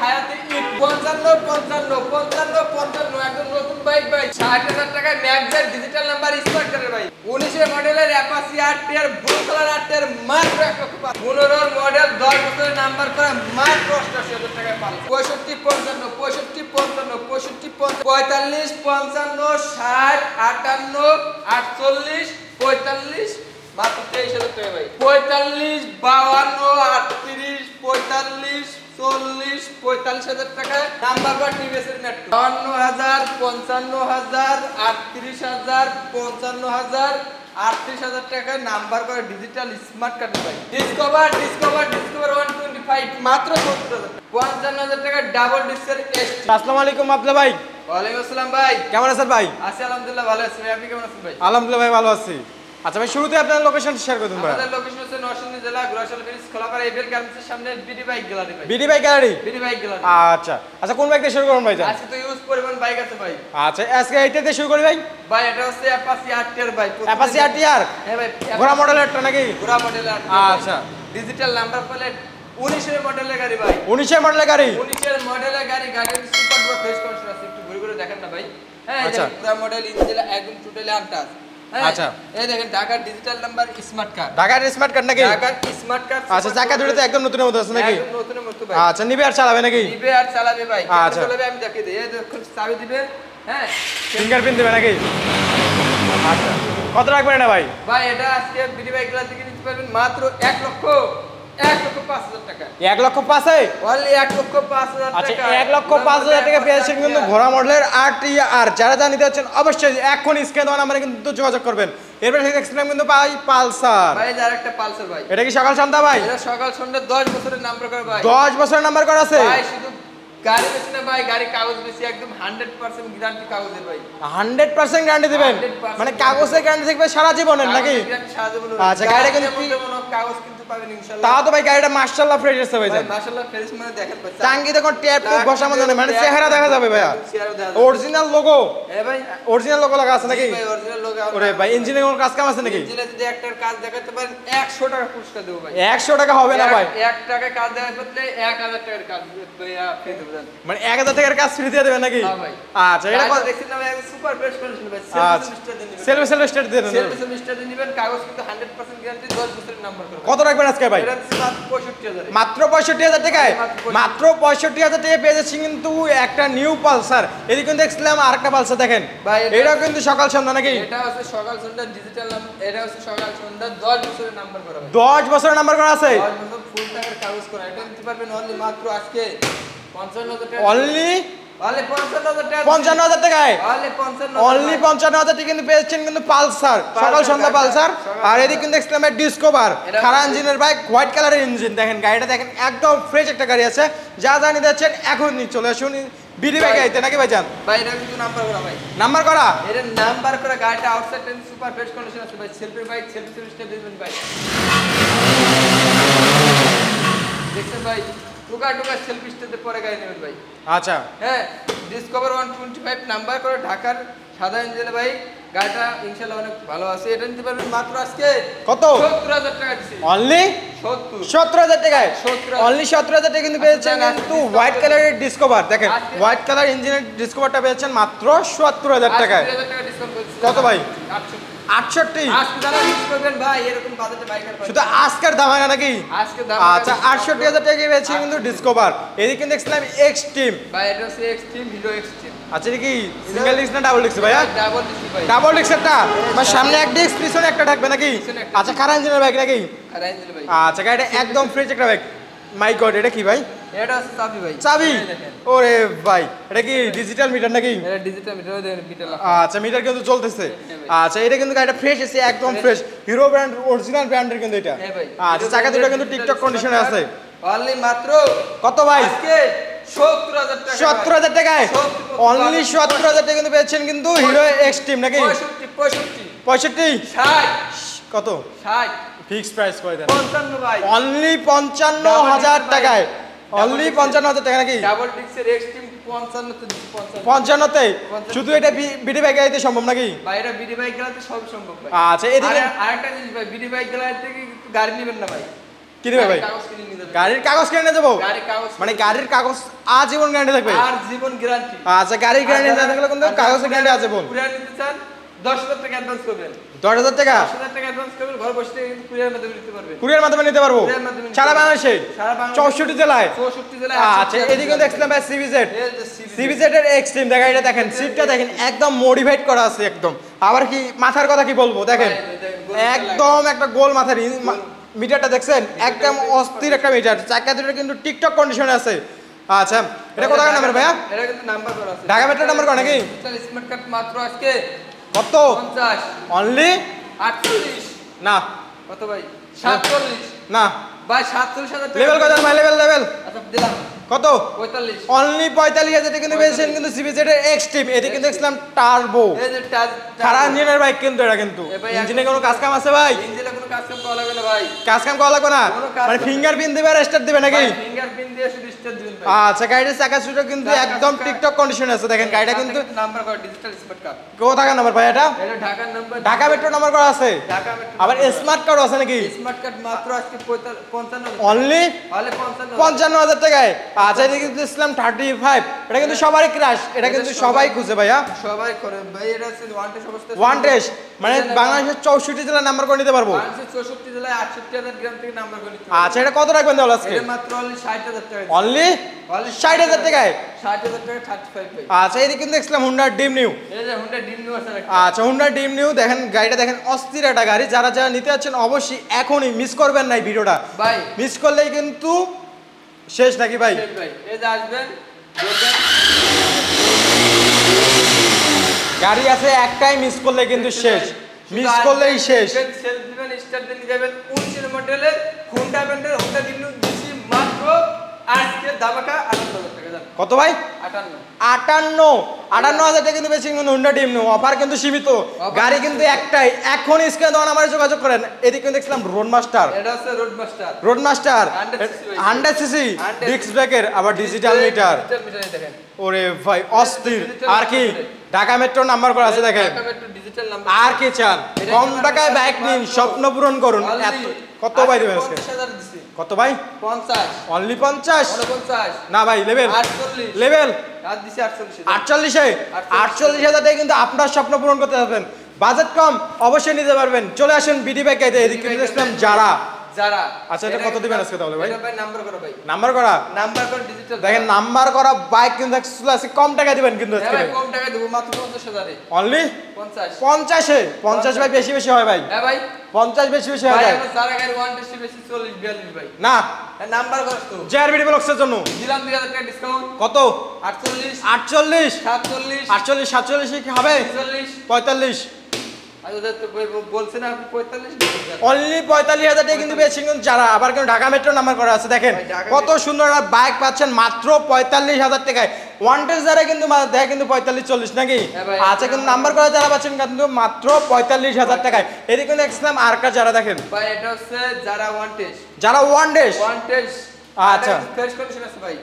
হায়াতে 55 55 55 55 একদম নতুন বাইক ভাই ৬০,০০০ টাকায় ম্যাগজার ডিজিটাল নাম্বার স্মার্ট কার্ডের ভাই ১৯ মডেলের Apache RTR blue colour RTR মাত্র ১,৫০,০০০ মডেল ১০ বছরের নাম্বার করা মাত্র ৮৮,০০০ টাকায় পাবেন ৬৫ 55 ৬৫ 55 ৬৫ 45 55 60 58 48 45 মাত্র ২৩,০০০ টাকা ভাই ৪৫ ৫২ ৩৮ ৪৫ ৪০ ৪৫,০০০ টাকায় নাম্বার করা টিভিএস এর মেট্রো ৫৪,০০০ ৫৫,০০০ ৩৮,০০০ ৫৫,০০০ ৩৮,০০০ টাকায় নাম্বার করা ডিজিটাল স্মার্ট কার্ড ভাই ডিসকভার 125 মাত্র ৭০,০০০ ৫৫,০০০ টাকা ডাবল ডিস্কের এসটি। আসসালামু আলাইকুম আব্দুল্লাহ ভাই। ওয়ালাইকুম আসসালাম ভাই, কেমন আছেন ভাই? আছি আলহামদুলিল্লাহ ভালো আছি। আপনি কেমন আছেন ভাই? আলহামদুলিল্লাহ ভাই ভালো আছি। আচ্ছা ভাই, শুরুতে আপনার লোকেশন শেয়ার করে দিন ভাই। আমাদের লোকেশন হচ্ছে নরসিংদী জেলা ঘোড়াশাল ব্রিজ খোলাপাড়া এবিএল ক্যাম্পাসের সামনে বিডি বাইক গ্যালারি ভাই। BD bike gallery? BD bike gallery. আচ্ছা আচ্ছা, কোন বাইক দিয়ে শুরু করুন ভাই? আজকে তো ইউজ পরিমাণ বাইক আছে ভাই। আচ্ছা আজকে এইটা দিয়ে শুরু করি ভাই। ভাই এটা হচ্ছে অ্যাপাচি আরটিআর ভাই। Apache RTR? হ্যাঁ ভাই, ঘোড়া মডেলেরটা নাকি? ঘোড়া মডেলের আরটিআর। আচ্ছা, ডিজিটাল নাম্বার প্লেট 19 এর মডেলের গাড়ি ভাই। 19 এর মডেলের গাড়ি? 19 এর মডেলের গাড়ি, গাড়ির সুপার ডুপার ফ্রেশ কন্ডিশন আছে, একটু ঘুরে ঘুরে দেখেন না ভাই। হ্যাঁ, আচ্ছা, ঘোড়া মডেল ইঞ্জিন একদম টোটালি আনটাচ। আচ্ছা, এই দেখেন ঢাকার ডিজিটাল নাম্বার স্মার্ট কার্ড। ঢাকার স্মার্ট কার্ড নাকি? ঢাকার স্মার্ট কার্ড। আচ্ছা, চাকা দুটোতে একদম নতুনের মতো আছে নাকি? একদম নতুনের মতো ভাই। আচ্ছা, নিবে আর চালাবে নাকি? নিবে আর চালাবে ভাই। আচ্ছা, চালাবে আমি দেখিয়ে দিই। এই দেখুন চাবি দিবে। হ্যাঁ, ফিঙ্গারপ্রিন্ট দিবে নাকি? আচ্ছা, কত রাখবেন এটা ভাই? ভাই এটা আজকে বিডি বাইক গ্লাস থেকে নিতে পারবেন মাত্র 1,05,000 টাকা। 1,05,000? অনলি 1,05,000 টাকা। আচ্ছা, 1,05,000 টাকা পেয়েছেন কিন্তু ঘোড়া মডেলের আরটিআর। যারা যা নিতে যাচ্ছেন অবশ্যই এখন স্ক্রিনে দেওয়া নাম্বারে কিন্তু যোগাযোগ করবেন। এরপর থেকে এক্সট্রিম কিন্তু পাই পালসার। ভাই যার একটা পালসার ভাই। এটা কি সকাল সন্ধ্যা ভাই? এটা সকাল সন্ধ্যা 10 বছরের নাম্বার করা ভাই। 10 বছরের নাম্বার করা আছে ভাই। শুধু গাড়ি বেশি না ভাই, গাড়ি কাগজ বেশি, একদম 100% গ্যারান্টি কাগজের ভাই। 100% গ্যারান্টি দিবেন? 100% মানে কাগজের গ্যারান্টি থাকবে সারা জীবনের নাকি? সারা জীবনের। আচ্ছা, গাড়িটা কিন্তু কোনো কাগজ কিন্তু পাবেন ইনশাআল্লাহ। তাও তো ভাই গাড়িটা মাশাআল্লাহ ফ্রেশ আছে ভাই। ভাই মাশাআল্লাহ ফ্রেশ মানে দেখেন ভাই। টাঙ্গি দেখুন ট্যাপ টুপ বসার মতো নেই, মানে চেহারা দেখা যাবে ভাইয়া। Original logo? হ্যাঁ ভাই, অরিজিনাল লোগো লাগা আছে নাকি? ভাই অরিজিনাল লোগো। ওরে ভাই, ইঞ্জিনে কোনো কাজ কাম আছে নাকি? ইঞ্জিনে যদি একটার কাজ দেখাতে পারেন 100 টাকা পুরস্কার দেব ভাই। 100 টাকা হবে না ভাই? 1 টাকা কাজ দেখাতে পারলে 1000 টাকার কাজ ভাইয়া ফ্রি দেবেন। মানে 1000 টাকার কাজ ফ্রি দিয়ে দেবেন নাকি? হ্যাঁ ভাই। আচ্ছা, এটা কত দেখছেন না ভাই, সুপার ফ্রেশ কন্ডিশন ভাই। সেলফ স্টার্ট দিয়ে দেন। সেলফ স্টার্ট দিয়ে নেবেন, কাগজ কিন্তু 100% গ্যারান্টি, 10 বছরের নাম্বার করা। কত রাখবেন আজকে ভাই? এটা মাত্র 65,000। মাত্র 65,000 টাকায়? মাত্র 65,000 টাকায় পেয়ে যাচ্ছি কিন্তু একটা নিউ পালসার। এদিকে কিন্তু দেখছিলাম আরেকটা পালসার দেখেন ভাই, এটাও কিন্তু সকাল সন্ধ্যা নাকি? এটা হচ্ছে সকাল সন্ধ্যা ডিজিটাল নাম। এটা হচ্ছে সকাল সন্ধ্যা 10 বছরের নাম্বার করা ভাই। 10 বছরের নাম্বার করা আছে? 10 বছর ফুল টাকার কাগজ করা। এটা নিতে পারবেন অনলি মাত্র আজকে 55,000 টাকা। অনলি 55,000 টাকা। 55,000 টাকায়? অনলি 55,000 টাকা কিন্তু পেয়েছেন কিন্তু পালসার, সকাল সন্ধ্যা পালসার। আর এদিকে কিন্তু দেখছিলাম ডিসকভার খারা ইঞ্জিনের বাইক, হোয়াইট কালারের ইঞ্জিন। দেখেন গাড়িটা দেখেন, একদম ফ্রেশ একটা গাড়ি আছে। যা জানি যাচ্ছেন এখন চলে আসুন বিডি বাইক আইতে নাকি ভাই জান? ভাই এটা কিন্তু নাম্বার করা ভাই। নাম্বার করা? এটা নাম্বার করা। গাড়িটা outside and super fresh condition আছে ভাই। সেলফি বাইক, সেলফি স্টার্ট দিবেন ভাই। দেখছেন ভাই, টুকা টুকা সেলফি স্টার্টে পরে গাড়ি নেবেন ভাই। আচ্ছা, হ্যাঁ, ডিসকভার 125 নাম্বার করে ঢাকার সাদা ইঞ্জিন ভাই। গাড়িটা ইনশাআল্লাহ অনেক ভালো আছে। এটা নিতে পারবেন মাত্র আজকে কত? 70,000 টাকা দিছি। অনলি 70,000 টাকায়? 70,000। অনলি 70,000 টাকা কিন্তু পেয়েছেন কিন্তু হোয়াইট কালারের ডিসকভার। দেখেন হোয়াইট কালার ইঞ্জিনের ডিসকভারটা পেয়েছেন মাত্র 70,000 টাকায়। 80,000 টাকা ডিসকাউন্ট করছি। কত ভাই? 68। 68? আজকে যারা ইউজ করবেন ভাই, এরকম বাজেটে বাইক আর পাবেন। শুধু আজকের দামাকা নাকি? আজকে দাম। আচ্ছা, 68,000 টাকা পেয়েছেন কিন্তু ডিসকভার। এদিকে কিন্তু দেখছিলাম এক্সট্রিম। ভাই এটা হচ্ছে এক্সট্রিম, হিরো এক্সট্রিম। আচ্ছা, এটা কি সিঙ্গেল ডিস্ক না ডাবল ডিস্ক ভাইয়া? ডাবল ডিস্ক ভাই। ডাবল ডিস্ক একটা, মানে সামনে এক ডিস্ক পিছনে একটা থাকবে নাকি? আচ্ছা, খারা ইঞ্জিনের বাইক নাকি? খারা ইঞ্জিন ভাই। আচ্ছা, গাড়িটা একদম ফ্রেশ একটা বাইক। মাই গড, এটা কি ভাই? এটা হচ্ছে চাবি ভাই। চাবি? এই দেখেন। ওরে ভাই, এটা কি ডিজিটাল মিটার নাকি? এটা ডিজিটাল মিটার দেখেন, মিটার লাগা। আচ্ছা, মিটার কিন্তু চলতেছে। আচ্ছা, এটা কিন্তু গাড়িটা ফ্রেশ আছে, একদম ফ্রেশ। হিরো ব্র্যান্ড, অরিজিনাল ব্র্যান্ডের কিন্তু এটা। হ্যাঁ ভাই। আচ্ছা, চাকা দুটো কিন্তু টিকটক কন্ডিশনে আছে। অনলি মাত্র কত ভাই? আজকে 70,000 টাকা। 70,000 টাকায়? অনলি 70,000 টাকা কিন্তু পেয়েছেন কিন্তু হিরো এক্সট্রিম নাকি? 65 65? 60 কত? 60 ফিক্স প্রাইস করে দেন। 55 ভাই। অনলি 55,000 টাকায়? অনলি 55,000 টাকা নাকি? ডাবল ডিস্কের এক্সট্রিম 55 তে 55তে? শুধু এটা বিডি বাইক গাড়িতে সম্ভব নাকি? ভাই এটা বিডি বাইক গেলাতে সব সম্ভব ভাই। আচ্ছা, এদিকে আরেকটা জিনিস ভাই, বিডি বাইক গেলাতে থেকে গাড়ি নেবেন না ভাই। কি দিবে ভাই? কাগজ কিনে নিয়ে যাবে। গাড়ির কাগজ কিনে নিয়ে যাবো? গাড়ির কাগজ মানে গাড়ির কাগজ আজীবন গ্যারান্টি থাকবে? আর জীবন গ্যারান্টি। আচ্ছা, গাড়ির গ্যারান্টি না থাকলে কিন্তু কাগজের গ্যারান্টি আজীবন। কুরিয়ার নিতে চান 10,000 টাকা অ্যাডভান্স করবেন। 10,000 টাকা? 10,000 টাকা অ্যাডভান্স করবেন, ঘর বসে থেকে কিন্তু কুরিয়ার মাধ্যমে নিতে পারবেন। কুরিয়ার মাধ্যমে নিতে পারবো কুরিয়ার মাধ্যমে নিতে সারা পারবো। বাংলাদেশে? সারা বাংলাদেশে 64 জেলায়? 64 জেলায়। আচ্ছা, এদিকে দেখছিলাম ভাই সিবিজেড। এই যে CBZ সিবিজেড এর এক্সট্রিম দেখা, এটা দেখেন সিটটা দেখেন একদম মডিফাইড করা আছে একদম। আবার কি মাথার কথা কি বলবো দেখেন, একদম একটা গোল মাথার মিটারটা দেখছেন একদম অস্থির একটা মিটার। চাকা দুটো কিন্তু টিকটক কন্ডিশনে আছে। আচ্ছা, এটা কত টাকা নাম্বার ভাইয়া? এটা কিন্তু নাম্বার করা আছে। ঢাকা মেট্রো নাম্বার করা নাকি? ডিজিটাল স্মার্ট কার্ড মাত্র আজকে কত? 50 অনলি 48 না কত ভাই? 47 না ভাই 47,000 টাকা। লেভেল কত ভাই? লেভেল আচ্ছা দিলাম কত? 45 অনলি 45,000 টাকা কিন্তু পেয়েছেন কিন্তু সিবিজেড এর এক্সট্রিম। এদিকে কিন্তু দেখছিলাম টার্বো এই যে টাচ খারা ইঞ্জিনের বাইক কিন্তু এটা কিন্তু এ ভাই, ইঞ্জিনে কোনো কাজ কাম আছে ভাই? ইঞ্জিনে কোনো কাজ কাম করা লাগবে না ভাই। কাজ কাম করা লাগবে না? কোনো কাজ মানে লাগবে না। ফিঙ্গারপ্রিন্ট দিবে আর স্টার্ট দিবে নাকি? ফিঙ্গারপ্রিন্ট দিয়ে শুধু স্টার্ট দিবেন ভাই। আচ্ছা, গাড়ির চাকা সুটা কিন্তু চাকা একদম সুটা- টিকটক কন্ডিশনে আছে দেখেন। গাড়িটা কিন্তু নাম্বার করা ডিজিটাল স্মার্ট কার্ড। কত টাকা নাম্বার ভাই এটা? এটা ঢাকার নাম্বার। ঢাকা মেট্রো নাম্বার করা আছে? ঢাকা মেট্রো। আবার স্মার্ট কার্ড আছে নাকি? স্মার্ট কার্ড মাত্র আজকে 55 অনলি হলে 55 55,000 টাকায়। আচ্ছা, এদিকে কিন্তু ইসলাম 35, এটা কিন্তু সবারই ক্রাশ, এটা কিন্তু সবাই খুঁজে ভাইয়া। সবাই করে ভাই। এটা হচ্ছে ওয়ান টেস্ট অবস্থা। ওয়ান টেস্ট মানে বাংলাদেশের 64 জেলার নাম্বার করে নিতে পারবো। 64 জেলায় 68,000 গ্রাম থেকে নাম্বার করে নিতে আচ্ছা, এটা কত রাখবেন তাহলে আজকে? এটা মাত্র অনলি 60,000 টাকা। অনলি 60,000 টাকায়। 60,000 টাকা 35 ভাই। আচ্ছা, এদিকে কিন্তু দেখছিলাম হুন্ডার ডিম নিউ। এই যে হুন্ডা ডিম নিউ আছে একটা। আচ্ছা, হুন্ডার ডিম নিউ দেখেন, গাড়িটা দেখেন অস্থির একটা গাড়ি। যারা যারা নিতে যাচ্ছেন অবশ্যই এখনই মিস করবেন না এই ভিডিওটা। ভাই মিস করলেই কিন্তু শেষ নাকি ভাই? শেষ ভাই। এই যে আসবেন দেখবেন গাড়ি আছে একটাই, মিস করলে কিন্তু শেষ, মিস করলেই শেষ। সেলফ দিবেন, স্টার্ট দিয়ে যাবেন। 19 মডেলের হুন্ডা ব্র্যান্ডের হুন্ডা ডিম নিউ দিছি মাত্র আজকে দামাকা 58,000 টাকা দাম। কত ভাই? 58 58,000 টাকা কিন্তু বেশি কিন্তু হুন্ডা ডিম নিউ। অফার কিন্তু সীমিত, গাড়ি কিন্তু একটাই। এখন স্ক্রিনে দেওয়া নাম্বারে যোগাযোগ করেন। এদিকে কিন্তু দেখছিলাম রোড মাস্টার। এটা হচ্ছে road master. Road master 100 100 disc ব্রেকের, আবার ডিজিটাল মিটার। ডিজিটাল মিটার দেখেন। ওরে ভাই অস্থির। আর কি ঢাকা মেট্রো নাম্বার করা আছে দেখেন। Dhaka metro digital number. আর কি চান? কম টাকায় বাইক নিন, স্বপ্ন পূরণ করুন। কত ভাই দেবেন আজকে? 50,000 দিছি। কত ভাই? 50 অনলি 50? 49 না ভাই, লেভেল 48 লেভেল আর দিছি 48 48 48,000 টাকা কিন্তু আপনার স্বপ্ন পূরণ করতে পারবেন। বাজেট কম, অবশ্যই নিতে পারবেন। চলে আসুন বিডি বাইক গাইতে। এদিকে দেখলাম যারা। আচ্ছা, এটা কত দিবেন আজকে তাহলে ভাই? এটা ভাই নাম্বার করা ভাই। নাম্বার করা নাম্বার করা ডিজিটাল দেখেন, নাম্বার করা বাইক কিন্তু আছে, কম টাকা দিবেন কিন্তু আজকে ভাই। কম টাকা দেব মাত্র 50,000 এ। অনলি 50 50 ভাই বেশি বেশি হয় ভাই। হ্যাঁ ভাই 50 বেশি বেশি হয় ভাই। ভাই। আমরা যারা গাড়ি ওয়ান টেস্ট বেশি 40 42 ভাই। না, নাম্বার করছ তো জেআরবিডি ব্লগসের জন্য দিলাম 2000 টাকা ডিসকাউন্ট। কত? 48 48 47 48 47 কি হবে? 40 45 আর ওদের তো বলছেন আপনি 45 অনলি 45,000 টাকা কিন্তু পেয়েছেন কিন্তু যারা। আবার কিন্তু ঢাকা মেট্রো নাম্বার করা আছে দেখেন। ভাই, ঢাকা কত সুন্দর একটা বাইক পাচ্ছেন মাত্র 45,000 টাকায়। ওয়ান টেস্ট যারা কিন্তু দেখে কিন্তু 45 40 নাকি? হ্যাঁ ভাই। আচ্ছা, কিন্তু নাম্বার করা যারা পাচ্ছেন কিন্তু মাত্র 45,000 টাকায়। এদিকে কিন্তু দেখছিলাম আর কার যারা দেখেন, ভাই এটা হচ্ছে যারা ওয়ান টেস্ট। যারা ওয়ান টেস্ট। ওয়ান টেস্ট আচ্ছা, ফ্রেশ কন্ডিশন আছে ভাই।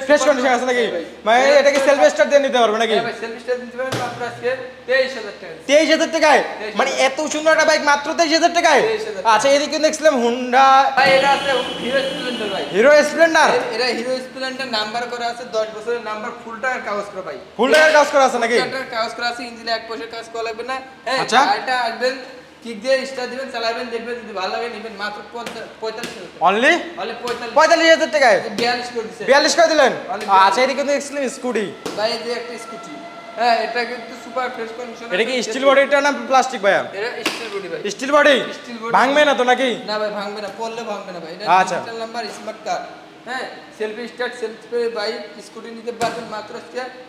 ফ্রেশ কন্ডিশন আছে নাকি? হ্যাঁ ভাই। মানে এটা কি সেলফ স্টার্ট দিয়ে নিতে পারবে নাকি? হ্যাঁ ভাই সেলফ স্টার্ট দিতে পারেন মাত্র আজকে 23,000 টাকা। 23,000 টাকায়? 23,000 মানে এত সুন্দর একটা বাইক মাত্র 23,000 টাকায়? 23,000 আচ্ছা, এদিকে কিন্তু দেখছিলাম হুন্ডা ভাই এটা আছে হিরো স্প্লেন্ডার ভাই। Hero Splendor. এটা হিরো স্প্লেন্ডার নাম্বার করা আছে 10 বছরের নাম্বার ফুল টাকার কাগজ করা ভাই। ফুল টাকার কাজ করা আছে নাকি? ফুল টাকার কাগজ করা আছে, ইঞ্জিনে 1 পয়সা কাজ করা লাগবে না। হ্যাঁ আচ্ছা। এটা আসবেন কিক দিয়ে স্টার্ট দিবেন, চালাবেন, দেখবেন যদি ভালো লাগে নেবেন মাত্র 45,000 টাকা। অনলি হলে 45,000 টাকায় 42 করে দিছে 42 করে দিলেন? Only 42 আচ্ছা, এদিকে কিন্তু দেখছিলাম স্কুটি। ভাই এই যে একটা স্কুটি। হ্যাঁ এটা কিন্তু সুপার ফ্রেশ কন্ডিশন। এটা কি স্টিল বডিটা না প্লাস্টিক ভাইয়া? এটা স্টিল বডি ভাই। Steel body? Steel body। ভাঙবে না তো নাকি? না ভাই ভাঙবে না, পড়লে ভাঙবে না ভাই। এটা আচ্ছা। Digital number smart card. হ্যাঁ selfie start selfie bike scooty নিতে পারবেন মাত্র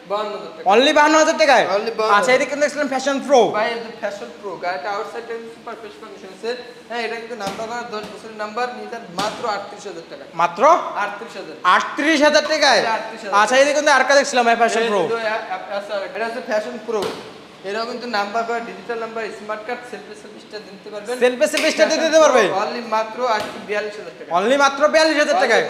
52,000 টাকা। অনলি 52,000 টাকায়? Only 52,000 আচ্ছা, এদিকে কিন্তু দেখছিলাম ফ্যাশন প্রো। ভাই এই যে ফ্যাশন প্রো গাড়িটা আউটসাইড সুপার ফ্রেশ কন্ডিশন আছে। হ্যাঁ এটা কিন্তু নাম্বার করা 10 বছরের নাম্বার নিতে মাত্র 38,000 টাকা। মাত্র 38,000 38,000 টাকায়? 38,000 আচ্ছা, এদিকে কিন্তু আরকা দেখছিলাম ফ্যাশন প্রো। এটা হচ্ছে ফ্যাশন প্রো। এরাও কিন্তু নাম্বার করা digital number smart card selfie star দিতে পারবেন। সেলফি স্টার দিতে পারবে অনলি মাত্র আজকে 42000 টাকা। অনলি মাত্র 42000 টাকায়।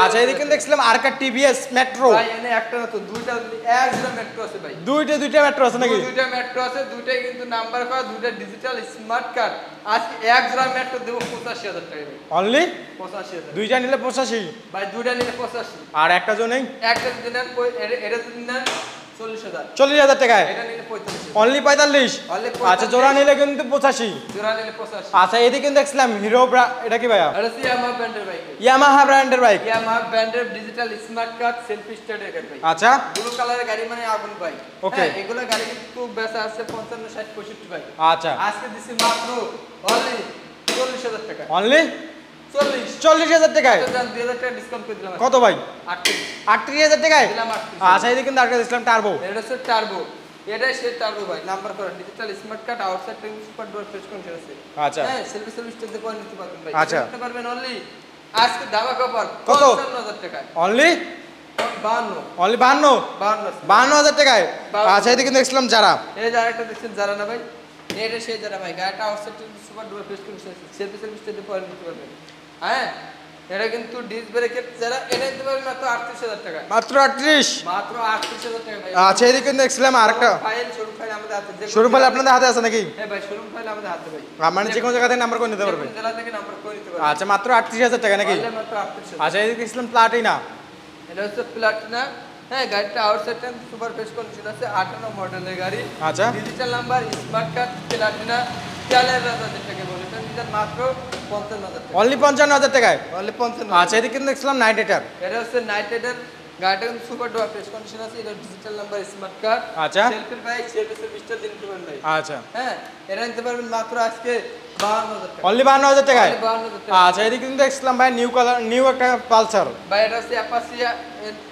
আচ্ছা এদিকে কিন্তু দেখছিলাম আরকা টিভিএস মেট্রো ভাই এনে একটা না তো দুইটা এক জোড়া মেট্রো আছে ভাই। দুইটা মেট্রো আছে নাকি? দুইটা মেট্রো আছে, দুইটাই কিন্তু নাম্বার করা, দুইটা ডিজিটাল স্মার্ট কার্ড। আজকে এক জোড়া মেট্রো দেব 85000 টাকা ভাই। অনলি 85000। দুইটা নিলে 85 ভাই দুইটা নিলে 85। আর একটা জো নেই? একটা যদি নেন এটা যদি নেন 40000। 40000 টাকায় এটা নিলে 45। অনলি 45। আচ্ছা জোড়া নিলে কিন্তু 85। জোড়া নিলে 85। আচ্ছা এদিকে কিন্তু দেখছিলাম হিরো এটা কি ভাইয়া? এটা ইয়ামাহা ব্র্যান্ডের বাইক। ইয়ামাহা ব্র্যান্ডের বাইক। ইয়ামাহা ব্র্যান্ডের ডিজিটাল স্মার্ট কার্ড সেলফি স্টার্টের গাড়ি ভাই। আচ্ছা ব্লু কালারের গাড়ি মানে আগুন ভাই। ওকে এগুলা গাড়ি কিন্তু বেচা আছে 55 60 65 ভাই। আচ্ছা আজকে দিছি মাত্র অনলি 40000 টাকা। অনলি 40000 টাকায়। 2000 টাকা ডিসকাউন্ট করে দিলাম। কত ভাই? 38000 টাকায় দিলাম। 38। আচ্ছা এদিকে কিন্তু আরেকটা দেখছিলাম টার্বো। এটা হচ্ছে টার্বো। এটাই সে টার্বো ভাই, নাম্বার করা digital smart card outside tech super door face control আছে। আচ্ছা হ্যাঁ সেলফি স্টেজে পয়েন্ট নিতে পারবেন ভাই। আচ্ছা নিতে পারবেন অনলি আজকে ধামাকা অফার কত? 55000 টাকা। অনলি 52। অনলি 52000 টাকায়। আচ্ছা এদিকে কিন্তু দেখছিলাম যারা। এই যে আরেকটা দেখছেন যারা না ভাই, এটা সেই যারা ভাই, গাড়িটা outside tech super door face control আছে, সেলফি স্টেজে পয়েন্ট নিতে পারবেন। হ্যাঁ এটা কিন্তু ডিস ব্রেকের যারা এটা নিতে পারবেন মাত্র 38000 টাকা। মাত্র 38। মাত্র 38000 টাকা ভাই। আচ্ছা এদিকে কিন্তু দেখছিলাম আরেকটা ফাইল শোরুম ফাইল আমাদের হাতে। শোরুম ফাইল আপনাদের হাতে আছে নাকি? হ্যাঁ ভাই শোরুম ফাইল আমাদের হাতে ভাই। মানে যে কোনো জায়গা থেকে নাম্বার করে নিতে পারবে? কোন জেলা থেকে নাম্বার করে নিতে পারবেন। আচ্ছা মাত্র 38000 টাকা নাকি? মাত্র 38000। আচ্ছা এদিকে দেখছিলাম প্লাটিনা। এটা হচ্ছে প্লাটিনা। হ্যাঁ গাড়িটা outside ten super face condition আছে, 58 মডেলের গাড়ি। আচ্ছা digital number smart card Platina 40000 টাকা বলে এটা নিতে মাত্র 55000 টাকা। অনলি 55000 টাকায়। অনলি 55। আচ্ছা এদিকে কিন্তু দেখছিলাম নাইট রাইডার। এটা হচ্ছে নাইট রাইডার। গাড়িটা কিন্তু সুপার ডুয়ার ফেস কন্ডিশন আছে, এটা ডিজিটাল নাম্বার স্মার্ট কার্ড। আচ্ছা সেলফি বাইক সেলফি সার্ভিসটা দিতে পারবেন ভাই। আচ্ছা হ্যাঁ এটা নিতে পারবেন মাত্র আজকে 52000 টাকা। অনলি 52000 টাকায়। 52000 টাকা। আচ্ছা এদিকে কিন্তু দেখছিলাম ভাই নিউ একটা পালসার। ভাই এটা হচ্ছে অ্যাপাচি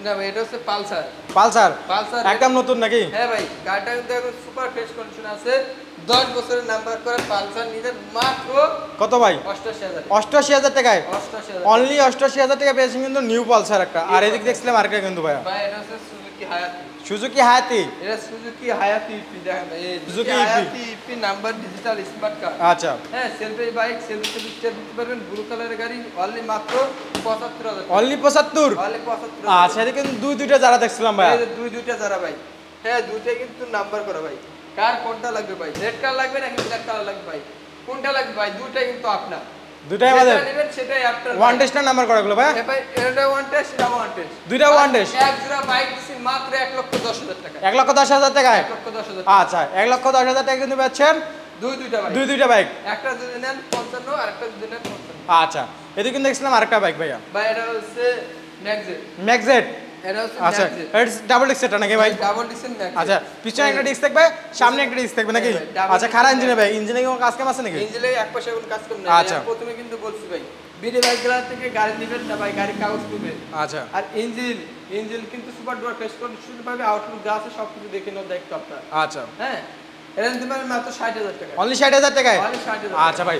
না ভাই, এটা হচ্ছে পালসার। পালসার একদম নতুন নাকি? হ্যাঁ ভাই গাড়িটা কিন্তু এখন সুপার ফ্রেশ কন্ডিশন আছে, 10 বছরের নাম্বার করা পালসার নিতে মাত্র কত ভাই? 88000। 88000 টাকায়। 88000 অনলি 88000 টাকা পেয়েছেন কিন্তু নিউ পালসার একটা। আর এদিকে দেখছিলাম আরেকটা কিন্তু ভাই ভাই এটা হচ্ছে সুজুকি হায়াতি। সুজুকি হায়াতি। এটা সুজুকি হায়াতি ইপি দেখেন ভাই, এই Suzuki Hayate EP number digital smart card. আচ্ছা হ্যাঁ সেলফি বাইক সেলফি সার্ভিসটা দিতে পারবেন, ব্লু কালারের গাড়ি অনলি মাত্র 75000। অনলি 75। অনলি 75। আচ্ছা এদিকে কিন্তু দুইটা যারা দেখছিলাম ভাই। এই যে দুইটা যারা ভাই, হ্যাঁ দুইটা কিন্তু নাম্বার করা ভাই। কার কোনটা লাগবে ভাই? রেড কালার লাগবে নাকি ব্ল্যাক কালার লাগবে ভাই? কোনটা লাগবে ভাই? দুইটাই কিন্তু আপনার। দুইটাই আমাদের। যেটা নেবেন সেটাই আপনার। ওয়ান টেস্টার নাম্বার করা গুলো ভাই। হ্যাঁ ভাই এটা ওয়ান টেস্ট, এটা ওয়ান টেস্ট। দুইটা ওয়ান টেস্ট। এক জোড়া বাইক দিছি মাত্র 1,10,000 টাকা। 1,10,000 টাকায়। 1,10,000। আচ্ছা 1,10,000 টাকা কিন্তু পাচ্ছেন দুইটা বাইক। দুইটা বাইক। একটা যদি নেন 55 আর একটা যদি নেন 55। আচ্ছা এদিকে কিন্তু দেখছিলাম আরেকটা বাইক ভাইয়া। ভাই এটা হচ্ছে ম্যাগজেট। ম্যাগজেট। এটা হচ্ছে আচ্ছা ম্যাগজেট। এটা ডাবল ডিস্ক সেটা নাকি ভাই? ডাবল ডিস্ক ম্যাগজেট। আচ্ছা পিছনে একটা ডিস্ক থাকবে, সামনে একটা ডিস্ক থাকবে নাকি? আচ্ছা খারাপ ইঞ্জিনে ভাই, ইঞ্জিনে কোনো কাজ কাম আছে নাকি? ইঞ্জিনে এক পয়সা কোনো কাজ করবে না। আচ্ছা প্রথমে কিন্তু বলছি ভাই বিডি বাইক গ্লাস থেকে গাড়ি নেবেন না ভাই, গাড়ি কাগজ করবে। আচ্ছা আর ইঞ্জিন কিন্তু সুপার ডুয়ার ফেস কন্ডিশন পাবে, আউটলুক যা আছে সবকিছু দেখে নাও দায়িত্ব আপনার। আচ্ছা হ্যাঁ এটা নিতে পারেন মাত্র 60000 টাকা। অনলি 60000 টাকায়। অনলি 60000। আচ্ছা ভাই